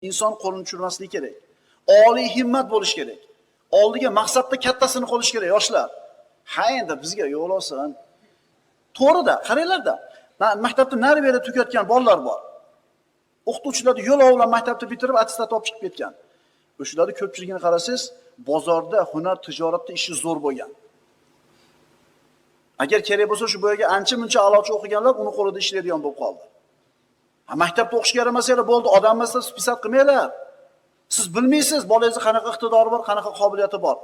inson qo'lini tushirmasligi kerak. Oliy himmat bo'lish kerak. Oldiga maqsadda kattasini qo'yish kerak yoshlar. Ha endi bizga yo'l olsin. To'g'rida, qaranglarda. Maktabda nari berib tukayotgan bolalar bor. O'qituvchilarni yo'l bilan maktabni bitirib attestat olib chiqib ketgan. O'shalarning ko'pchiligini qarasangiz, bozorda, hunar, tijoratda ishi zo'r bo'lgan. Agar kerak bo'lsa shu boyaga ancha-muncha a'lochi o'qiganlar uni qo'lida ishlaydigan bo'lib qoldi. Maktabda o'qishga yaramasanglar bo'ldi, odam emaslar, spisat qilmanglar. Siz bilmaysiz, bolangizning qanaqa iqtidori bor, qanaqa qobiliyati bor.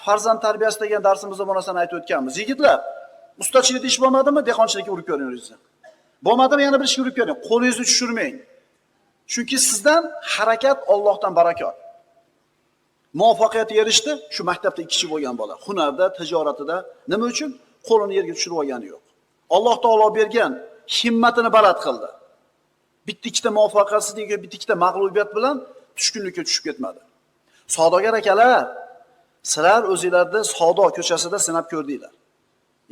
Farzand tarbiyasi degan darsimizda bu narsani aytib o'tganmiz. Yigitlar, ustachilikda ish bo'lmadimi? Dehqonchilikka urib ko'ring o'zingizni. Bo'lmadimi, yana bir ishga urib ko'ring. Qo'lingizni tushirmang. Chunki sizdan harakat Allohdan barakot. Muvaffaqiyatga erishdi, shu maktabda ikkichi bo'lgan bola. Hunarda, tijoratida nima uchun? Qo'lini yerga tushirib olgani yo'q. Alloh taolo bergan himmatini baland qildi. Bitta-ikkita muvaffaqiyatsizlik, bitta-ikkita mag'lubiyat bilan tushkunlikka tushib ketmadi. Savdogar akalar, sizlar o'zingizlarni savdo ko'chasida sinab ko'rdinglar.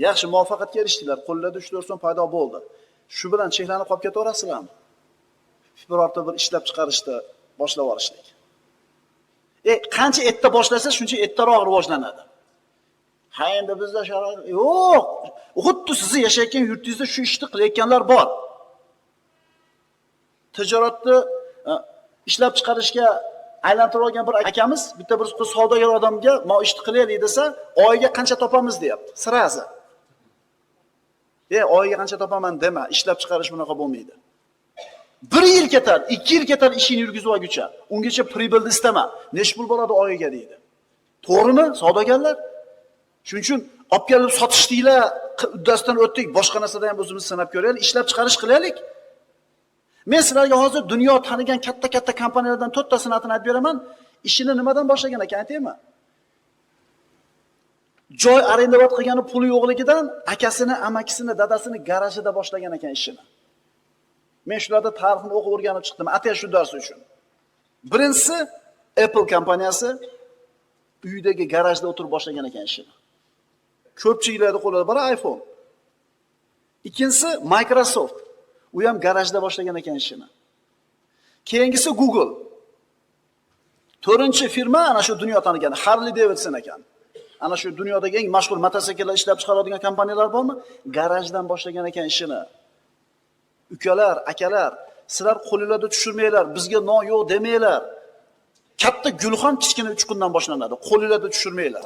Yaxshi muvaffaqiyatga erishdinglar, qo'llarda 3-4 so'm paydo bo'ldi. Shu bilan cheklanib qolib ketaverasizlarmi? Birorta bir ishlab chiqarishni boshlab olishlik. Qancha erta boshlasa, shuncha ertaroq rivojlanadi. Ha endi bizda sharoit yo'q. Xuddi sizni yashayotgan yurtingizda shu ishni qilayotganlar bor. Tijoratni ishlab chiqarishga aylantirib olgan bir akamiz bitta bir savdogar odamga "Ma ishni qilaylik" desa, oyiga qancha topamiz deyapti. Sirasi. Oyiga qancha topaman dema, ishlab chiqarish bunaqa bo'lmaydi. 1 yil ketar, 2 yil ketar ishini yurgizib olguncha. Ungacha pribilni istama. Necha pul bo'ladi oyiga deydi. To'g'rimi, savdogarlar? Shuning uchun olib kelib sotishdinglar, uddasidan o'tdik, boshqa narsadan ham o'zimiz sinab ko'raylik, ishlab chiqarish qilaylik. Men sizlarga hozir dunyo tanigan katta-katta kompaniyalardan 4 tasini atini aytib beraman. Ishini nimadan boshlagan ekan aytaymi? Joy arendovat qilgani puli yo'qligidan akasini, amakisini, dadasini garajida boshlagan ekan ishini. Men shularda tarixini o'qib o'rganib chiqdim, atay shu dars uchun. Birinchisi Apple kompaniyasi uyidagi garajda o'tirib boshlagan ekan ishini. Ko'pchiliklarda qo'lida bor iPhone. Ikkinchisi Microsoft. U ham garajda boshlagan ekan ishini. Keyingisi Google. 4-firma ana shu dunyo tanigan Harley Davidson ekan. Ana shu dunyodagi eng mashhur mototsikllar ishlab chiqaradigan kompaniyalar bormi? Garajdan boshlagan ekan ishini. Ukalar, akalar, sizlar qo'lingizda tushirmanglar, bizga no yo'q demanglar. Katta gulxon kichkina uchqundan boshlanadi. Qo'lingizda tushirmanglar.